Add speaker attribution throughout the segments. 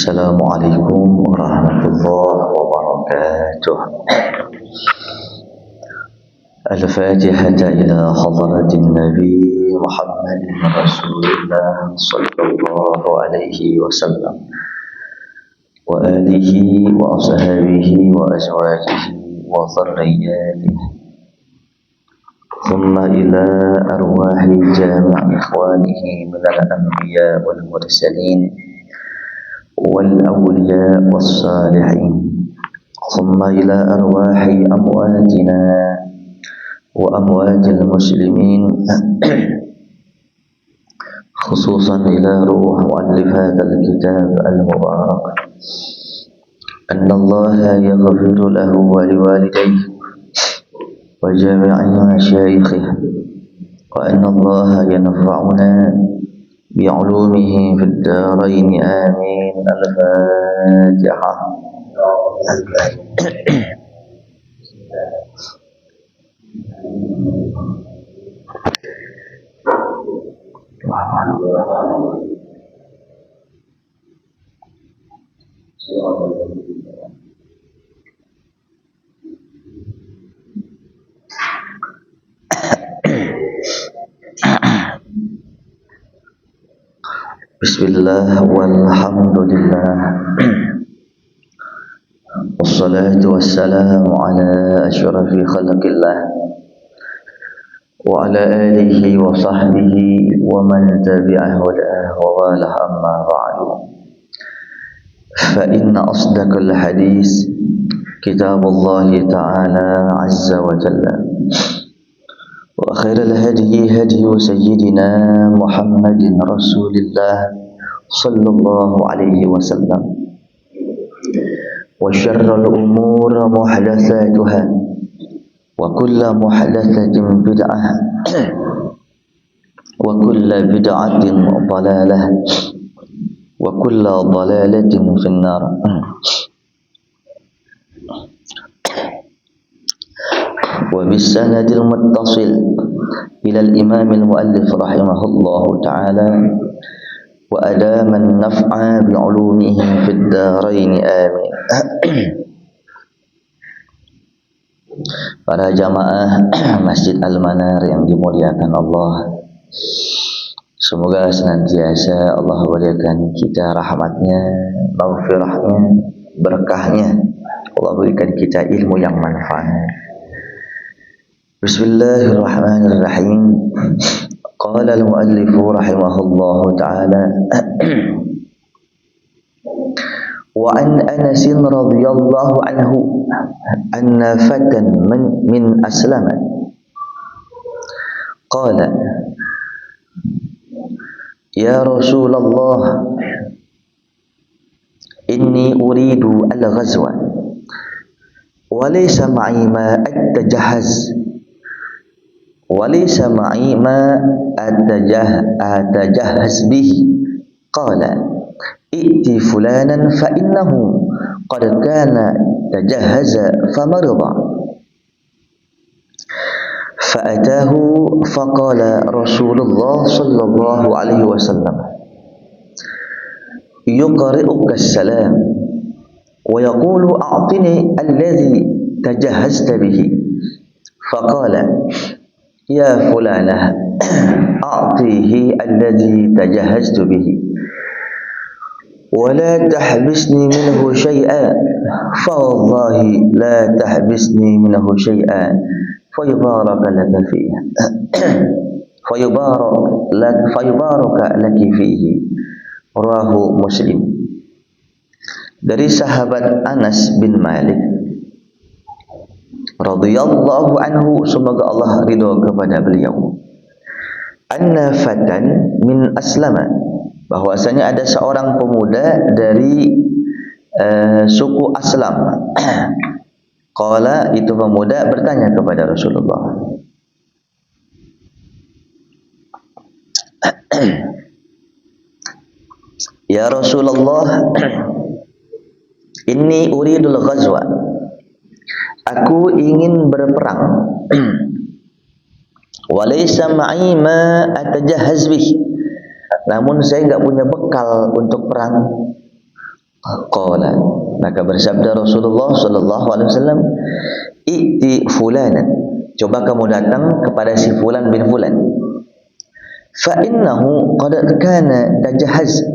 Speaker 1: Assalamualaikum warahmatullahi wabarakatuh. Al-Fatihah ila hadratin Nabi Muhammad Rasulullah sallallahu alaihi wasallam wa alihi wa ashabihi wa azwajihi wa dhurriyyatihi. ثم إلى أرواح جميع إخوانه من الأنبياء والمرسلين والأولياء والصالحين ثم إلى أرواح أمواتنا وأموات المسلمين خصوصا إلى روح مؤلف هذا الكتاب المبارك أن الله يغفر له ولوالديه وجميع مشايخه وأن الله ينفعنا بعلومه في الدارين آمين. الفاتحة. Bismillah walhamdulillah wassalatu wassalamu ala asyrafil khalqillah wa ala alihi wa sahbihi wa man tabi'ahu wa wala amma ba'du. Fa inna asdaqal hadis kitabullah ta'ala azza wa jalla wa khairal hadi hadi sayyidina Muhammadin Rasulillah sallallahu alaihi wasallam wa syarrul umur muhdatsatuha wa kullu muhdatsatin bid'ah wa kullu bid'atin dhalalah wa kullu dhalalatin finnar. وبالسند المتصل إلى الإمام المؤلف رحمه الله تعالى وأدام النفع بعلومه في الدارين آمين. Para jamaah Masjid Al-Manar yang dimuliakan Allah, semoga senantiasa Allah berikan kita rahmatnya, maghfirahnya, berkahnya. Allah berikan kita ilmu yang manfaat. Bismillahirrahmanirrahim. Qala al-muallif rahimahullahu ta'ala wa an Anas radhiyallahu anhu anna fatan min aslama qala ya Rasulullah inni uridu al-ghazwa wa laysa ma'i ma attajahhaz وليس معي ما أتجهز به قال ائت فلانا فإنه قد كان تجهز فمرض فأتاه فقال رسول الله صلى الله عليه وسلم يقرئك السلام ويقول أعطني الذي تجهزت به فقال يا فلانة أعطيه الذي تجهزت به ولا تحبسني منه شيئا فوالله لا تحبسني منه شيئا فيبارك لك فيه فيبارك لك فيه. Rawahu Muslim. Dari sahabat Anas bin Malik radhiyallahu anhu, semoga Allah ridho kepada beliau, anna fatan min aslama, bahwasanya ada seorang pemuda dari suku Aslam. Qala, itu pemuda bertanya kepada Rasulullah, ya Rasulullah, inni uridul ghazwa, aku ingin berperang. Walaysa ma'i ma atajahhaz bih, namun saya enggak punya bekal untuk perang. Qala, maka bersabda Rasulullah sallallahu alaihi wasallam, "I'ti fulanan." Coba kamu datang kepada si fulan bin fulan. Fa innahu qad kana tajahhaz.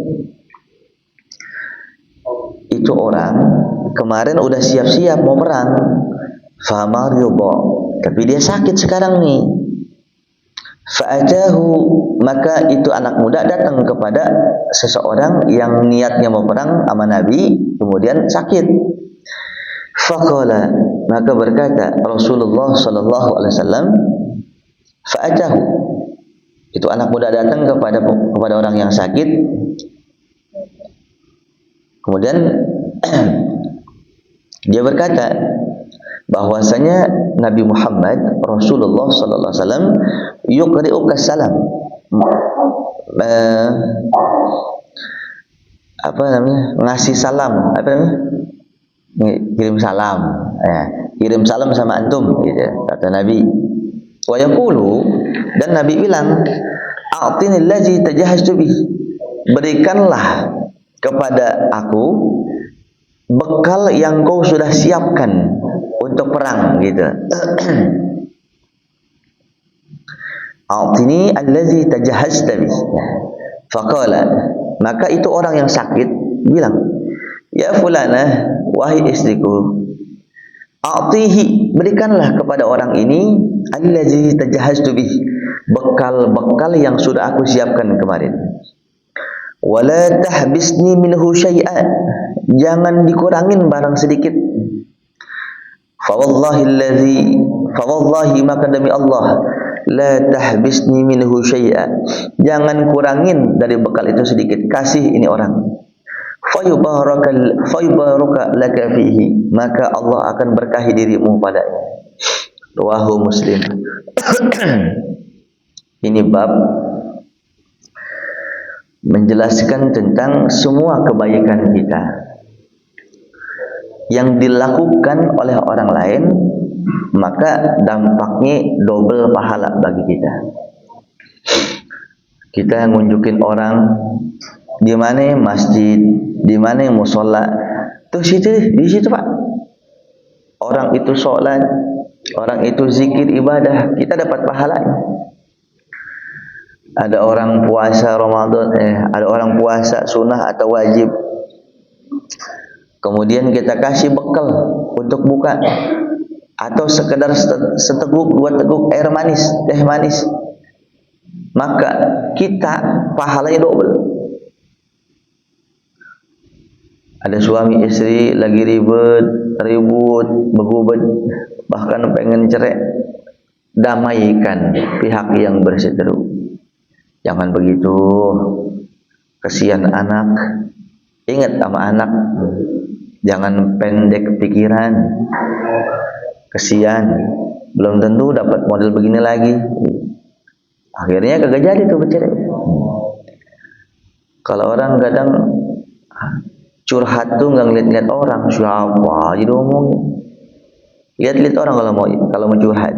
Speaker 1: Itu orang kemarin udah siap-siap mau perang. Fa marida, tapi dia sakit sekarang nih. Fa'atahu, maka itu anak muda datang kepada seseorang yang niatnya mau perang sama Nabi, kemudian sakit. Faqala, maka berkata Rasulullah sallallahu alaihi wasallam, fa'atahu, itu anak muda datang kepada orang yang sakit, kemudian dia berkata bahwasanya Nabi Muhammad Rasulullah sallallahu alaihi wasallam yuqri'uka salam, apa namanya, ngasih salam, apa namanya, kirim salam, ya, kirim salam sama antum, gitu, kata Nabi. Wa yaqulu, dan Nabi bilang, a'tinil ladzi tajahhaztu bih, berikanlah kepada aku bekal yang kau sudah siapkan untuk perang, gitu. A'tini allazi tajahhazta bih. Faqala, maka itu orang yang sakit bilang, ya fulanah, wahai istriku, a'tihi, berikanlah kepada orang ini allazi tajahhaztu bih, bekal-bekal yang sudah aku siapkan kemarin. Wala tahbisni minhu syai'a, jangan dikurangin barang sedikit. Fawallahi, maka demi Allah, la tahbisni minhu syai'a, jangan kurangin dari bekal itu sedikit, kasih ini orang. Fayubaraka laka fihi, maka Allah akan berkahi dirimu padanya. Rawahu Muslim. Ini bab menjelaskan tentang semua kebaikan kita yang dilakukan oleh orang lain, maka dampaknya double pahala bagi kita. Kita ngunjukin orang di mana masjid, di mana musola, tuh situ, di situ Pak. Orang itu sholat, orang itu zikir ibadah, kita dapat pahalanya. Ada orang puasa Ramadan, ada orang puasa sunnah atau wajib, kemudian kita kasih bekal untuk buka, atau sekedar seteguk dua teguk air manis, teh manis, maka kita pahalanya double. Ada suami istri lagi ribut, bergubat, bahkan pengen cerai, damaikan pihak yang berseteru. Jangan begitu, kesian anak, ingat sama anak, jangan pendek pikiran, kesian, belum tentu dapat model begini lagi. Akhirnya kagak jadi tuh bercerai. Kalau orang kadang curhat tuh nggak ngeliat-ngeliat orang, siapa jadi ngomong, lihat-lihat orang kalau mau curhat.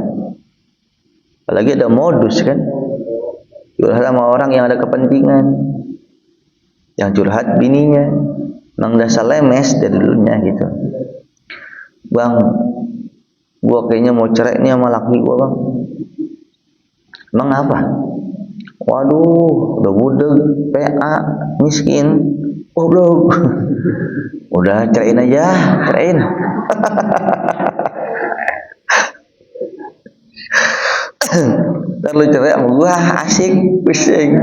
Speaker 1: Apalagi ada modus kan, curhat sama orang yang ada kepentingan. Yang curhat bininya, memang dasar lemes dari dulunya gitu. Bang, gua kayaknya mau cerai nih sama laki gua bang. Emang apa? Waduh, udah budeg, PA, miskin. Oh bro, udah ceraiin aja, ceraiin. Ntar lu cerai sama gua, asik, pusing.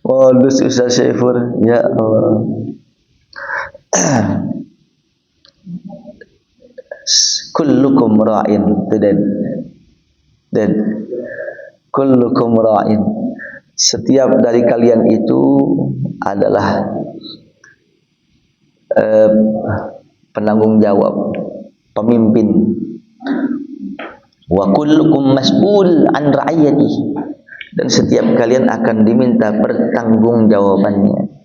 Speaker 1: Modus Ustaz Syaifur, ya Allah. Kullukum ra'in, dan kullukum ra'in, setiap dari kalian itu adalah penanggung jawab, pemimpin. Wa kullukum mas'ul an ra'iyati, dan setiap kalian akan diminta pertanggungjawabannya.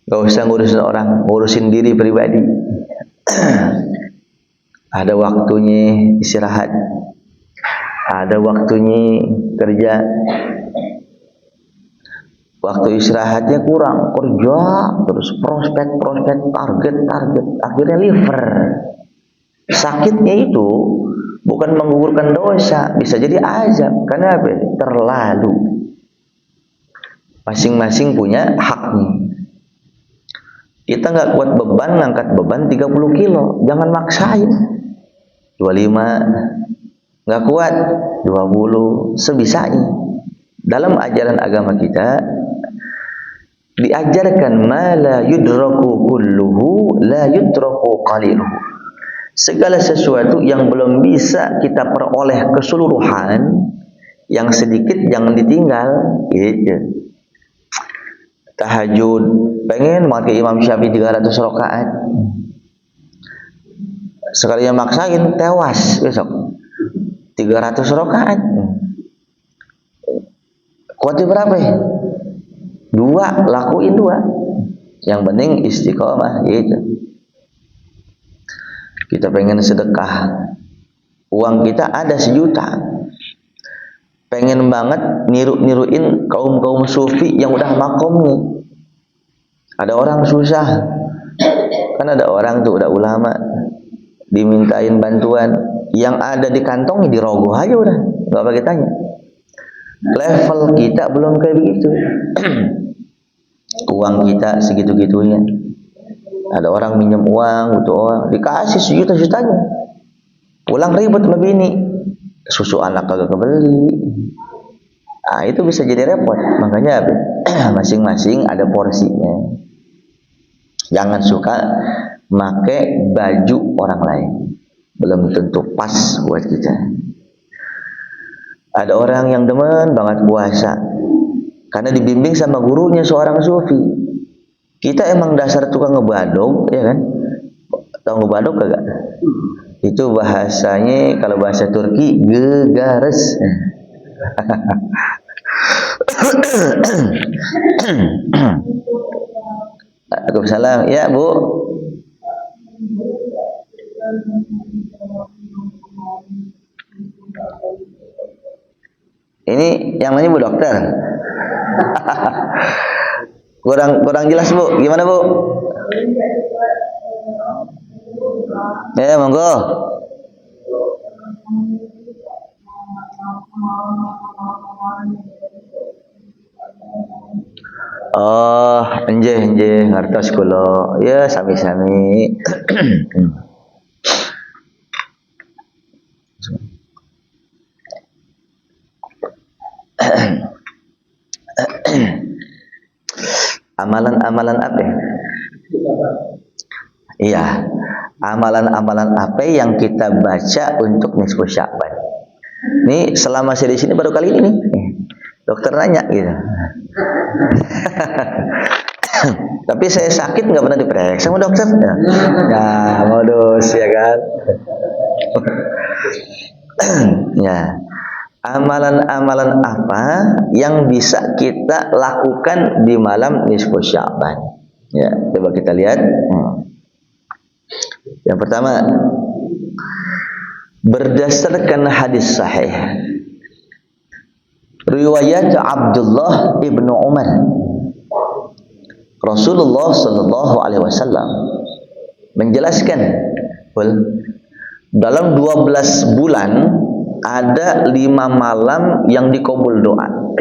Speaker 1: Gak usah ngurusin orang, ngurusin diri pribadi. Ada waktunya istirahat, ada waktunya kerja, waktu istirahatnya kurang, kerja terus, prospek, target, akhirnya liver. Sakitnya itu bukan menggugurkan dosa, bisa jadi azab. Karena apa? Terlalu. Masing-masing punya haknya. Kita nggak kuat beban, ngangkat beban 30 kilo, jangan maksain. 25, nggak kuat 20, sebisanya. Dalam ajaran agama kita diajarkan ma la yudraku kulluhu la yudraku qaliluhu. Segala sesuatu yang belum bisa kita peroleh keseluruhan, yang sedikit jangan ditinggal. Gitu. Tahajud, pengen banget ke Imam Syafi'i 300 rakaat. Sekalinya maksain, tewas besok. 300 rakaat. Kuatnya berapa ya? 2, lakuin 2. Yang penting istiqomah gitu. Kita pengen sedekah, uang kita ada 1 juta, pengen banget niruin kaum sufi yang udah makomnya. Ada orang susah, kan ada orang tuh udah ulama, dimintain bantuan, yang ada di kantongnya dirogoh aja udah, nggak pakai tanya. Level kita belum kayak begitu. Uang kita segitu-gitunya. Ada orang minjem uang, butuh uang, dikasih 1 juta-jutanya. Pulang ribut sama bini, susu anak kagak kebeli. Nah, itu bisa jadi repot. Makanya masing-masing ada porsinya. Jangan suka make baju orang lain, belum tentu pas buat kita. Ada orang yang demen banget puasa karena dibimbing sama gurunya seorang sufi. Kita emang dasar tukang ngebadog, ya kan? Tahu ngebadog kagak? Itu bahasanya, kalau bahasa Turki, gegares. Waalaikumsalam. Ya, Bu. Ini yang nanya Bu dokter. kurang jelas Bu, gimana Bu? Ya monggo. Oh, enjeh ngertos kula. Ya sami-sami. Amalan-amalan apa? Iya, amalan-amalan apa yang kita baca untuk nisfu Sya'ban? Nih selama saya di sini baru kali ini nih. Dokter nanya gitu. Tapi saya sakit nggak pernah diperiksa sama dokter. Nah, modus ya kan. Ya. Amalan-amalan apa yang bisa kita lakukan di malam nisfu Sya'ban? Ya, coba kita lihat. Yang pertama, berdasarkan hadis sahih riwayat Abdullah ibnu Umar, Rasulullah sallallahu alaihi wasallam menjelaskan, dalam 12 bulan ada 5 malam yang dikabul doa.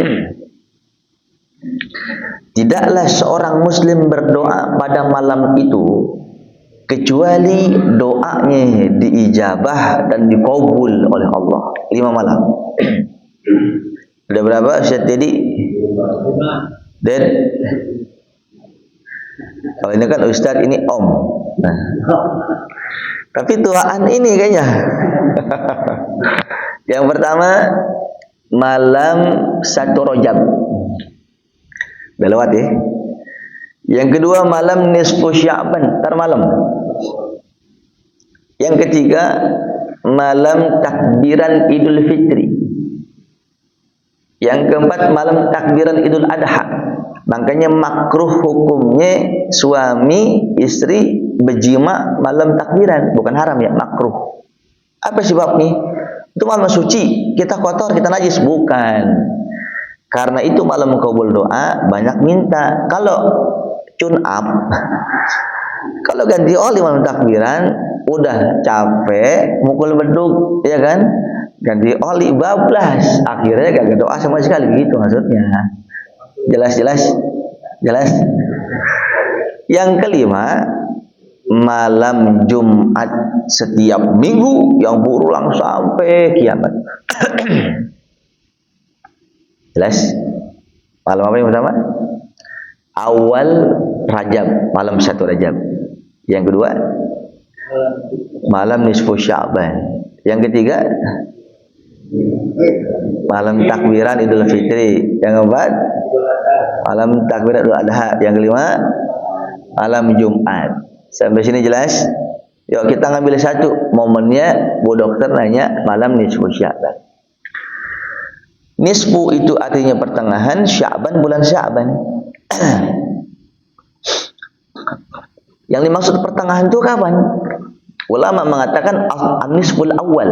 Speaker 1: Tidaklah seorang muslim berdoa pada malam itu kecuali doanya diijabah dan dikabul oleh Allah. 5 malam. Ada berapa Ustaz tadi? Dan kalau ini kan Ustaz, ini Om. Nah. Tapi tuaan ini kayaknya. Yang pertama malam 1 Rajab. Udah lewat ya. Yang kedua malam nisfu Sya'ban, ntar malam. Yang ketiga malam takbiran Idul Fitri. Yang keempat malam takbiran Idul Adha. Makanya makruh hukumnya suami istri berjima malam takbiran, bukan haram ya, makruh. Apa sebabnya? Itu malam suci, kita kotor, kita najis, bukan. Karena itu malam qabul doa banyak minta. Kalau tune up, kalau ganti oli malam takbiran, udah capek, mukul beduk, ya kan? Ganti oli bablas, akhirnya gak doa sama sekali, gitu maksudnya. Jelas. Yang kelima, malam Jumat setiap minggu yang berulang sampai kiamat. Jelas? Malam apa yang pertama? Awal Rajab, malam 1 Rajab. Yang kedua, malam nisfu Sya'ban. Yang ketiga, malam takbiran Idul Fitri. Yang keempat, malam takbiran Idul Adha. Yang kelima, malam Jumat. Sampai sini jelas? Yuk kita ngambil satu momennya. Bu dokter nanya malam nisfu Sya'ban. Nisfu itu artinya pertengahan, Sya'ban bulan Sya'ban. Yang dimaksud pertengahan itu kapan? Ulama mengatakan an-nisful awal.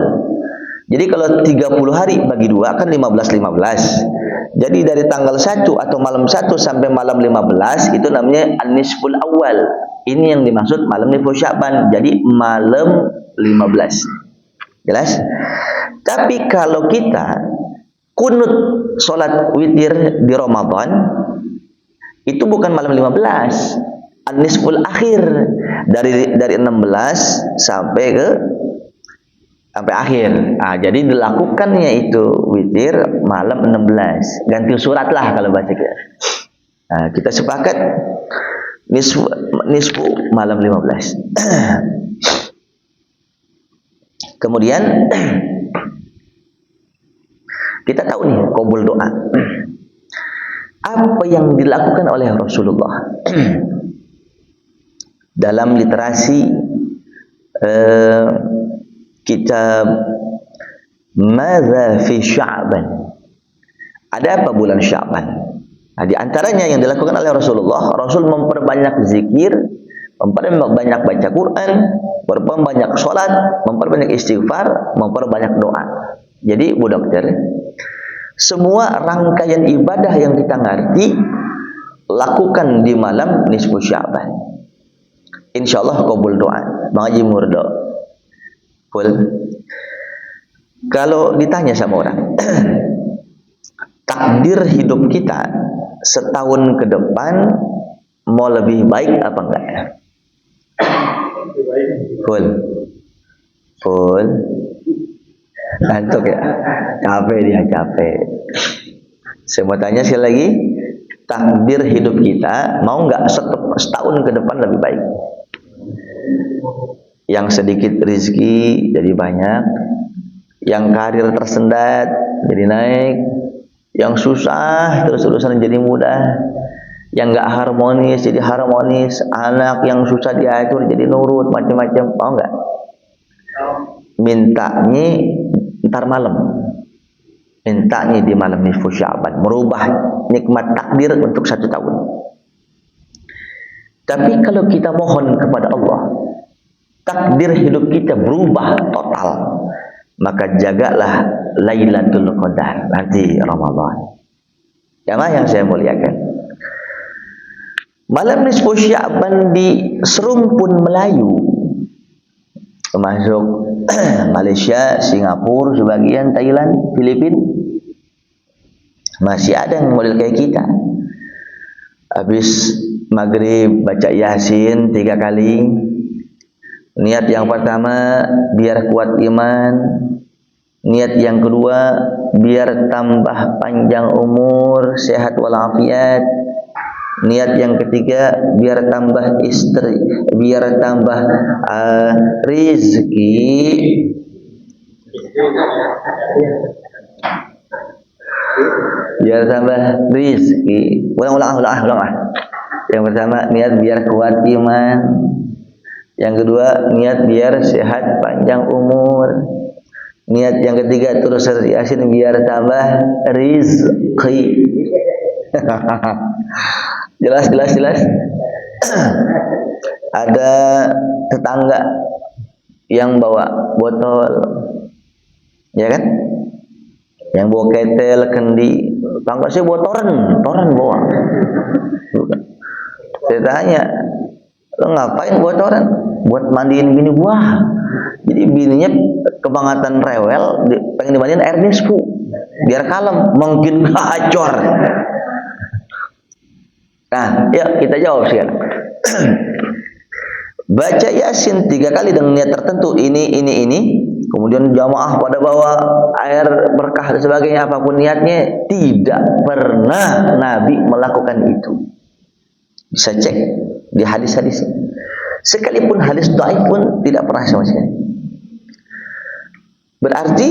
Speaker 1: Jadi kalau 30 hari bagi 2 kan 15. Jadi dari tanggal 1 atau malam 1 sampai malam 15 itu namanya an-nisful awal. Ini yang dimaksud malam nisfu Sya'ban. Jadi malam 15. Jelas? Tapi kalau kita kunut sholat witir di Ramadan, itu bukan malam 15, an-nisful akhir, dari 16 sampai akhir. Jadi dilakukannya itu witir malam 16, ganti surat lah kalau bahasa kita. Kita sepakat nisfu malam 15. Kemudian kita tahu nih qabul doa. Apa yang dilakukan oleh Rasulullah dalam literasi kitab Madza fi Sya'ban. Ada apa bulan Sya'ban? Di antaranya yang dilakukan oleh Rasulullah, Rasul memperbanyak zikir, memperbanyak baca Quran, memperbanyak sholat, memperbanyak istighfar, memperbanyak doa. Jadi Bu Dokter, semua rangkaian ibadah yang kita ngerti lakukan di malam nisfu Sya'ban. Insyaallah qabul doa, mengaji murdo. Full. Kalau ditanya sama orang, takdir hidup kita setahun ke depan mau lebih baik apa enggak? Full. Ngantuk ya? Capek. Saya mau tanya sekali lagi, takdir hidup kita mau nggak setahun ke depan lebih baik? Yang sedikit rezeki jadi banyak, yang karir tersendat jadi naik, yang susah terus-terusan jadi mudah, yang nggak harmonis jadi harmonis, anak yang susah diatur jadi nurut, macam-macam. Mau nggak? Mintanya ntar malam, mintanya di malam nisfu Sya'ban, merubah nikmat takdir untuk 1 tahun. Tapi kalau kita mohon kepada Allah, takdir hidup kita berubah total, maka jagalah Lailatul Qadar nanti Ramadan. Yang saya muliakan, malam nisfu Sya'ban di serumpun Melayu, termasuk Malaysia, Singapura, sebagian Thailand, Filipina, masih ada yang model kayak kita. Habis maghrib baca Yasin 3 kali. Niat yang pertama biar kuat iman. Niat yang kedua biar tambah panjang umur, sehat walafiat. Niat yang ketiga biar tambah istri, biar tambah rezeki. Biar tambah rezeki. Ulang. Yang pertama niat biar kuat iman. Yang kedua niat biar sehat panjang umur. Niat yang ketiga terus Yasin biar tambah rezeki. Jelas. Ada tetangga yang bawa botol, ya kan? Yang bawa ketel, kendi, Tangga saya bawa toren bawa. Saya tanya, lo ngapain bawa toren? Buat mandiin bini gua. Jadi bininya kebangatan rewel, pengen dimandiin air nisfu, biar kalem, mungkin gacor. Nah, ya kita jawab sekarang. Baca Yasin 3 kali dengan niat tertentu, ini. Kemudian jamaah pada bawa air berkah dan sebagainya, apapun niatnya, tidak pernah Nabi melakukan itu. Bisa cek di hadis-hadis. Sekalipun hadis dhaif pun tidak pernah sama sekali. Berarti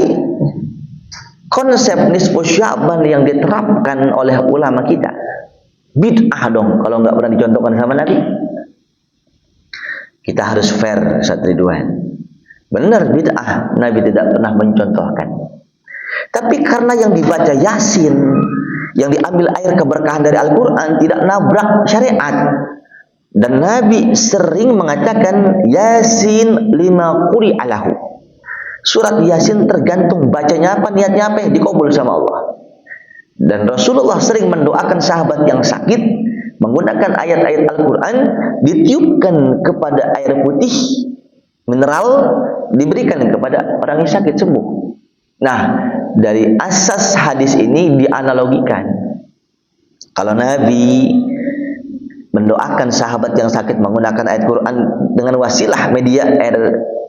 Speaker 1: konsep nisfu Sya'ban yang diterapkan oleh ulama kita bid'ah dong kalau nggak pernah dicontohkan sama Nabi. Kita harus fair, Ustaz Ridwan. Benar bid'ah, Nabi tidak pernah mencontohkan. Tapi karena yang dibaca Yasin, yang diambil air keberkahan dari Al-Quran, tidak nabrak syariat. Dan Nabi sering mengatakan Yasin lima quri'alahu. Surat Yasin tergantung bacanya apa, niatnya apa, dikabul sama Allah. Dan Rasulullah sering mendoakan sahabat yang sakit menggunakan ayat-ayat Al-Quran, ditiupkan kepada air putih mineral, diberikan kepada orang yang sakit sembuh. Nah, dari asas hadis ini dianalogikan, kalau Nabi mendoakan sahabat yang sakit menggunakan ayat Quran dengan wasilah media air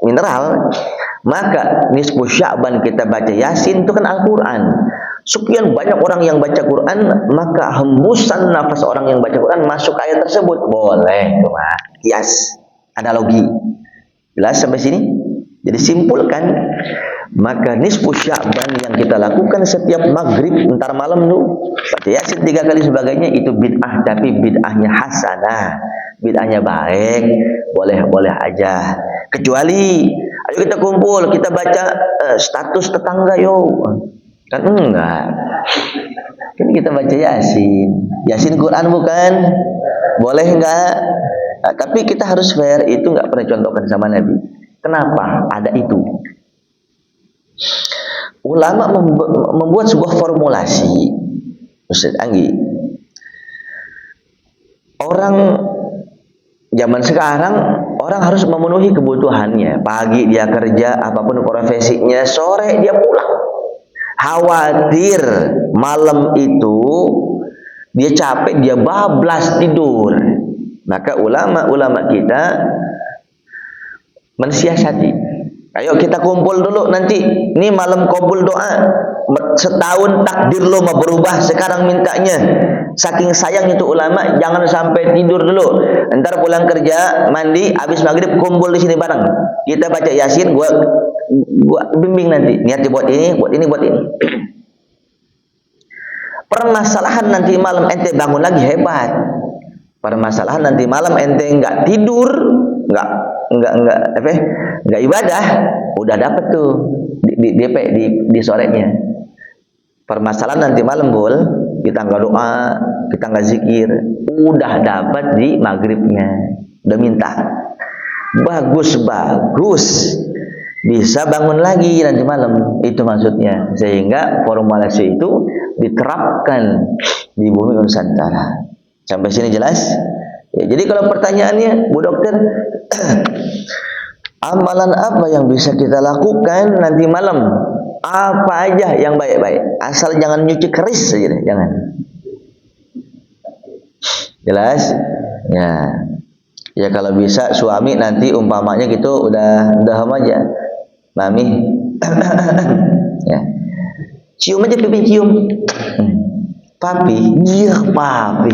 Speaker 1: mineral, maka nisfu Sya'ban kita baca Yasin itu kan Al-Quran. Sekian banyak orang yang baca Quran, maka hembusan nafas orang yang baca Quran masuk ayat tersebut. Boleh, cuma kias, analogi. Jelas sampai sini? Jadi simpulkan, maka nisfu Sya'ban yang kita lakukan setiap maghrib, entar malam tuh baca Yasin 3 kali sebagainya, itu bid'ah, tapi bid'ahnya hasanah, bid'ahnya baik, boleh aja. Kecuali, ayo kita kumpul, kita baca status tetangga yo. Kan enggak. Kan kita baca Yasin Quran bukan? Boleh enggak? Nah, tapi kita harus fair, itu enggak pernah contohkan sama Nabi. Kenapa? Ada itu. Ulama membuat sebuah formulasi. Ustaz Anggi, orang zaman sekarang, orang harus memenuhi kebutuhannya. Pagi dia kerja, apapun profesinya, sore dia pulang. Khawatir malam itu dia capek, dia bablas tidur. Maka ulama kita mensiasati, ayo kita kumpul dulu nanti, ini malam qabul doa, setahun takdir lo mau berubah, sekarang mintanya. Saking sayangnya itu ulama, jangan sampai tidur dulu. Ntar pulang kerja, mandi, habis maghrib kumpul di sini bareng. Kita baca Yasin, gua bimbing nanti. Niat buat ini. Permasalahan nanti malam ente bangun lagi hebat. Permasalahan nanti malam ente enggak tidur, enggak ibadah, udah dapat tuh di DP di sorenya. Permasalahan nanti malam kita enggak doa, kita enggak zikir, udah dapat di maghribnya, udah minta. Bagus, bisa bangun lagi nanti malam, itu maksudnya. Sehingga formulasi itu diterapkan di bumi Nusantara. Sampai sini jelas? Ya, jadi kalau pertanyaannya, Bu Dokter, amalan apa yang bisa kita lakukan nanti malam? Apa aja yang baik-baik, asal jangan nyuci keris saja deh, jangan. Jelas? Ya kalau bisa suami nanti umpamanya gitu udah aja, mami, ya, cium aja pipi, cium. Papi, iya papi,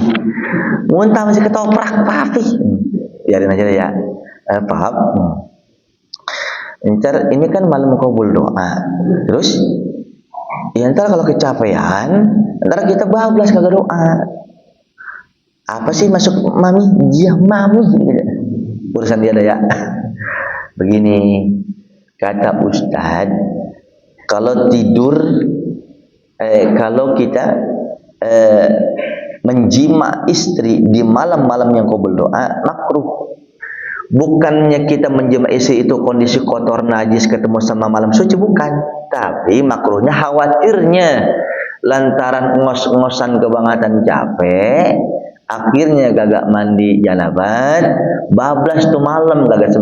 Speaker 1: muntah masih ketoprak papi, biarin aja ya. Paham? Ntar ini kan malam qabul doa, terus ya ntar kalau kecapean, ntar kita bablas kagak doa. Apa sih masuk mami? Iya mami, urusan dia ada ya. Begini kata Ustadz, kalau tidur, kalau kita menjima istri di malam-malam yang qabul doa, makruh. Bukannya kita menjima istri itu kondisi kotor najis ketemu sama malam suci, bukan. Tapi makruhnya khawatirnya lantaran ngos-ngosan kebangetan capek, akhirnya gagak mandi janabat, bablas tuh malam gagak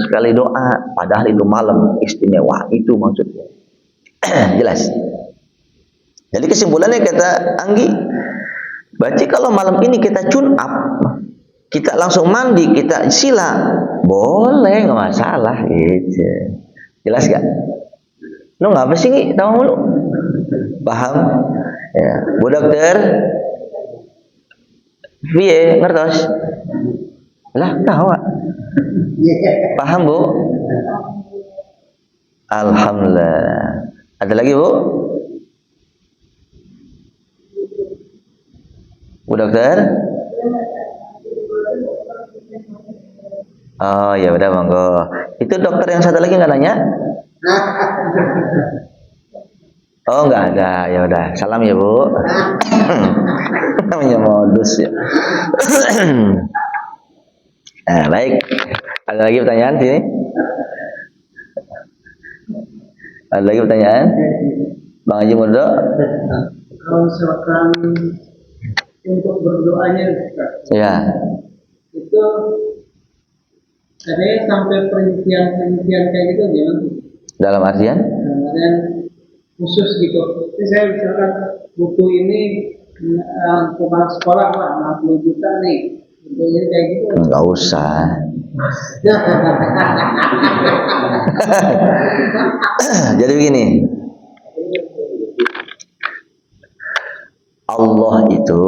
Speaker 1: sekali doa, padahal itu malam istimewa, itu maksudnya. Jelas. Jadi kesimpulannya kata Anggi, berarti kalau malam ini kita tune up, kita langsung mandi, kita sila, boleh, nggak masalah gitu. Jelas gak? Lu ngapa sih Ngi? Tahu mulu? Paham? Ya, Bu Dokter. Piye ngertos? Lah tahu. Paham Bu? Alhamdulillah. Ada lagi Bu? Bu Dokter? Oh ya udah monggo. Itu dokter yang satu lagi nggak nanya? Oh nggak ada. Ya udah. Salam ya Bu. Namanya modus ya. Nah, baik. Ada lagi pertanyaan sini? Ada lagi pertanyaan? Bang Haji Mudo?
Speaker 2: Kalau misalkan untuk berdoanya,
Speaker 1: Ya.
Speaker 2: itu ada yang sampai perincian kayak gitu gimana?
Speaker 1: Dalam artian?
Speaker 2: Dan khusus gitu. Jadi saya misalkan buku ini kepala sekolah Pak 60 juta nih. Buku ini kayak gitu.
Speaker 1: Enggak usah. Jadi begini. Allah itu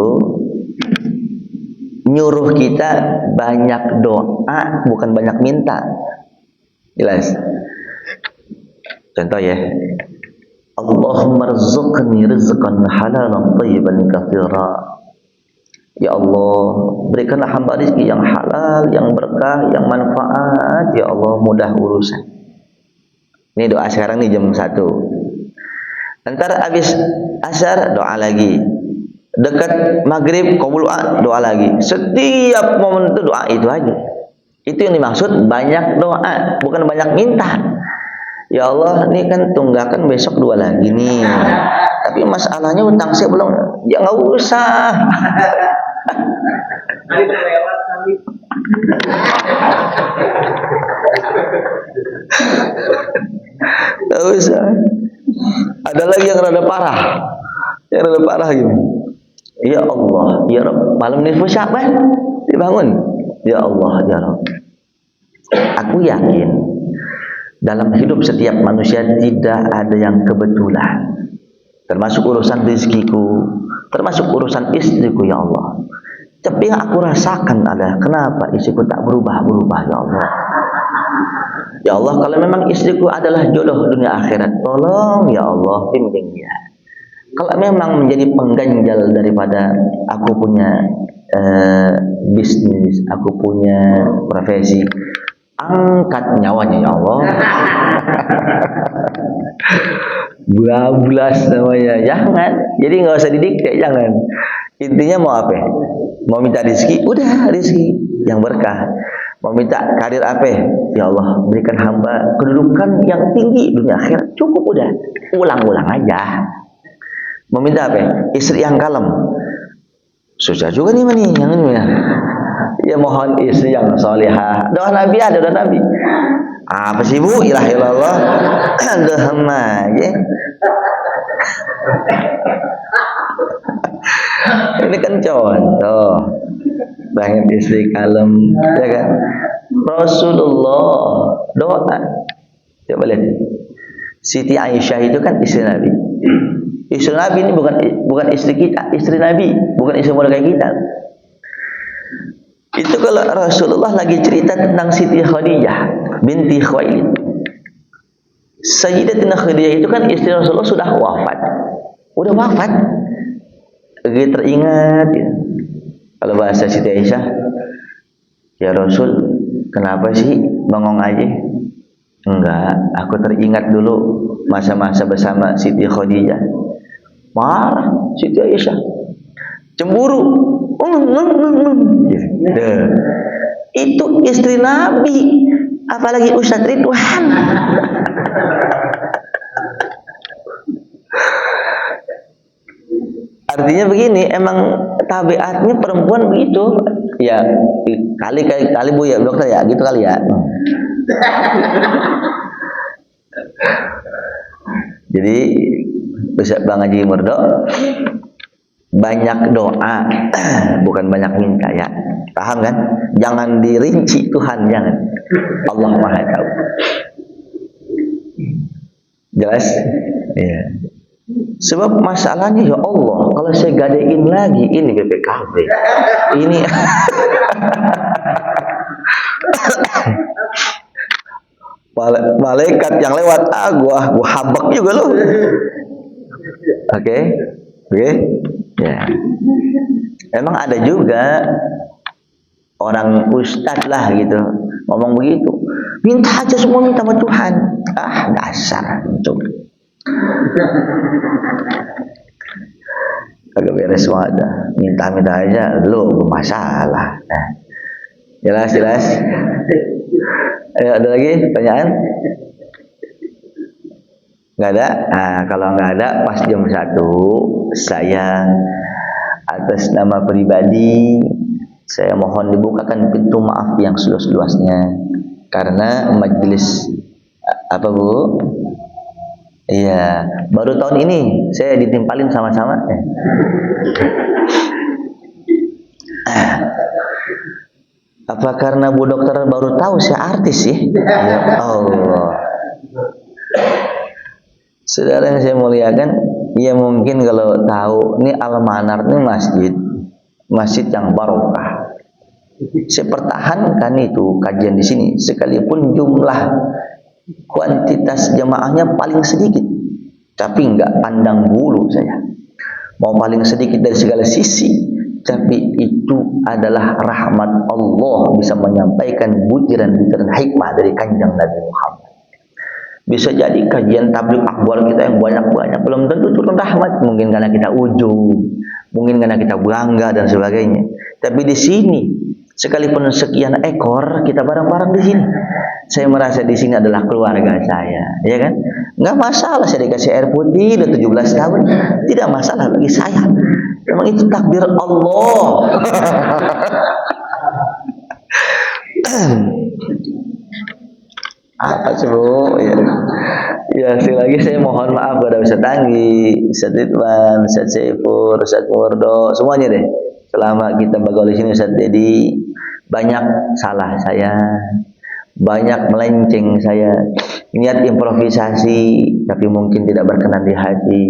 Speaker 1: nyuruh kita banyak doa, bukan banyak minta. Jelas. Contoh ya. Allahumma rzuqni rizqan halalan thayyiban katsira. Ya Allah, berikanlah hamba rezeki yang halal, yang berkah, yang manfaat. Ya Allah, mudah urusan. Ini doa sekarang nih jam 1. Ntar habis asar doa lagi. Dekat maghrib qabul doa lagi. Setiap momen itu doa itu aja. Itu yang dimaksud banyak doa, bukan banyak minta. Ya Allah, ini kan tunggakan besok 2 lagi nih. Tapi masalahnya utang saya belum. Ya nggak usah.
Speaker 2: Hari terlewat kali.
Speaker 1: Nggak usah. Ada lagi yang rada parah. Yang rada parah gini. Ya Allah, ya Rabb, malam nisfu Sya'ban dibangun. Ya Allah, ya Rabb. Aku yakin dalam hidup setiap manusia tidak ada yang kebetulan. Termasuk urusan rezekiku, termasuk urusan istriku ya Allah. Tapi yang aku rasakan adalah kenapa istriku tak berubah-berubah ya Allah. Ya Allah, kalau memang istriku adalah jodoh dunia akhirat, tolong ya Allah bimbing dia. Kalau memang menjadi pengganjal daripada aku punya bisnis, aku punya profesi, angkat nyawanya ya Allah. Bablas namanya, jangan. Jadi nggak usah didikte, jangan. Intinya mau apa? Mau minta rezeki, udah rezeki yang berkah. Mau minta karir apa? Ya Allah, berikan hamba kedudukan yang tinggi dunia akhirat, cukup udah. Ulang-ulang aja. Mau minta apa? Istri yang kalem. Susah juga nih mani, yang ini ya. Ya mohon istri yang salihah. Doa Nabi ada doa Nabi. Apa sih Bu? Ilah ilallah. Doa ya. Ini kan contoh. Banyak istri kalem, ya kan? Rasulullah doa. Coba lihat. Siti Aisyah itu kan istri Nabi. Istri Nabi ini bukan istri kita, istri Nabi, bukan istri muda kayak kita. Itu kalau Rasulullah lagi cerita tentang Siti Khadijah binti Khuwailid. Sayyidatina Khadijah itu kan istri Rasulullah sudah wafat. Udah wafat. Lagi teringat ya. Kalau bahasa Siti Aisyah, ya Rasul, kenapa sih bengong aja? Enggak, aku teringat dulu masa-masa bersama Siti Khadijah. Marah Siti Aisyah, cemburu. Itu istri Nabi, apalagi Ustaz Ridwan. artinya begini, emang tabiatnya perempuan begitu. Ya kali Bu ya dokter ya, gitu kali ya. Jadi Ustaz Bang Haji Murdo banyak doa, bukan banyak minta ya. Paham kan? Jangan dirinci Tuhan, jangan. Allah Maha tahu. Jelas? Ya. Sebab masalahnya ya Allah, kalau saya gadein lagi ini BPKB. Ini malaikat yang lewat gua habak juga loh. Oke. Ya. Emang ada juga orang ustadz lah gitu ngomong begitu. Minta aja semua, minta sama Tuhan. Dasar itu. Kagak beres semua ada. Minta aja lu bermasalah. Nah. Jelas. Ayo, ada lagi pertanyaan? Nggak ada? Nah, kalau nggak ada, pas jam 1 saya atas nama pribadi saya mohon dibukakan pintu maaf yang seluas-luasnya karena majelis apa Bu? Iya, baru tahun ini saya ditimpalin sama-sama. Apa karena Bu Dokter baru tahu saya artis ya? Ya Allah. Saudara yang saya muliakan, ya mungkin kalau tahu ini Al-Manar ini masjid yang barokah. Saya pertahankan itu kajian di sini, sekalipun jumlah kuantitas jamaahnya paling sedikit, tapi enggak pandang bulu saya. Mau paling sedikit dari segala sisi, tapi itu adalah rahmat Allah bisa menyampaikan butiran-butiran hikmah dari kanjeng Nabi Muhammad. Bisa jadi kajian tabligh akbar kita yang banyak-banyak belum tentu turun rahmat, mungkin karena kita ujub, mungkin karena kita bangga dan sebagainya. Tapi di sini sekalipun sekian ekor kita bareng-bareng di sini, saya merasa di sini adalah keluarga saya, ya kan? Enggak masalah saya dikasih air putih udah 17 tahun, tidak masalah bagi saya. Memang itu takdir Allah. Bu, ya sekali lagi saya mohon maaf kepada Ustaz Tanggi, Ustaz Ridwan, Ustaz Saifur, Ustaz Murdo, semuanya deh. Selama kita bergaul di sini, Ustaz Dedi, banyak salah saya, banyak melenceng saya, niat improvisasi, tapi mungkin tidak berkenan di hati.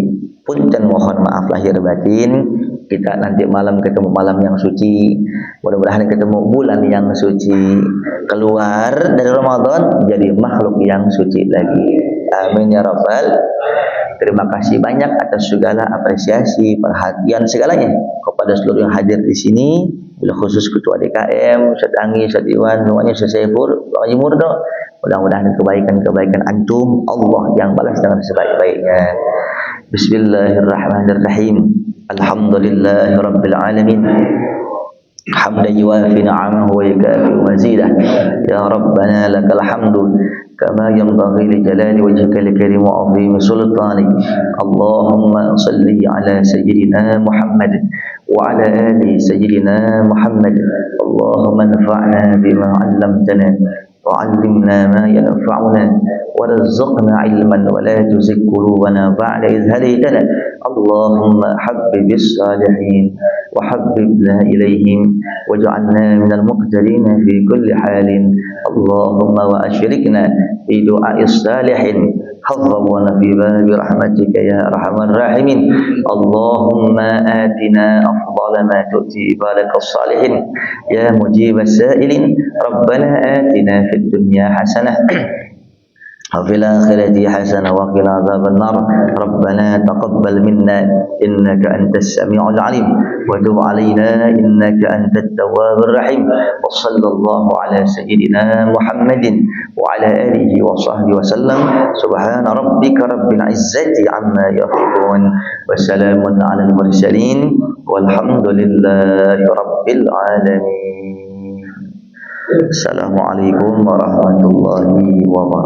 Speaker 1: Punten mohon maaf lahir batin. Kita nanti malam ketemu malam yang suci, mudah-mudahan ketemu bulan yang suci, keluar dari Ramadan jadi makhluk yang suci lagi. Amin ya rabbal. Terima kasih banyak atas segala apresiasi, perhatian segalanya kepada seluruh yang hadir di sini, bila khusus ketua DKM, Ustaz Anggi, Ustaz Iwan, semuanya, Ustaz Saifur, Pak Haji Murdo. Mudah-mudahan kebaikan-kebaikan antum Allah yang balas dengan sebaik-baiknya. Bismillahirrahmanirrahim. Alhamdulillahi rabbil alamin. Hamdan yuwafi ni'amahu wa yukafi mazidah. Ya Rabbana lakal hamdu kama yanbaghi li jalali wajhika al-karim wa 'azimi sultani. Allahumma salli ala sayyidina Muhammad wa ala ali sayyidina Muhammad. Allahumma anfa'na bima 'allamtana وعلمنا ما ينفعنا ورزقنا علما ولا تزغ قلوبنا بعد إذ هديتنا اللهم حبب الصالحين وحببنا إليهم واجعلنا من المقتدين في كل حال اللهم وأشركنا في دعاء الصالحين حظنا في باب رحمتك يا أرحم الراحمين اللهم آتنا أفضل ما تؤتي عبادك الصالحين يا مجيب السائلين ربنا آتنا في الدنيا حسنة وفي الآخرة حسنة وقنا عذاب النار ربنا تقبل منا إنك أنت السميع العليم وتب علينا إنك أنت التواب الرحيم وصلى الله على سيدنا محمد وعلى آله وصحبه وسلم سبحان ربك رب العزة عما يصفون وسلام على المرسلين والحمد لله رب العالمين. Assalamualaikum warahmatullahi wabarakatuh.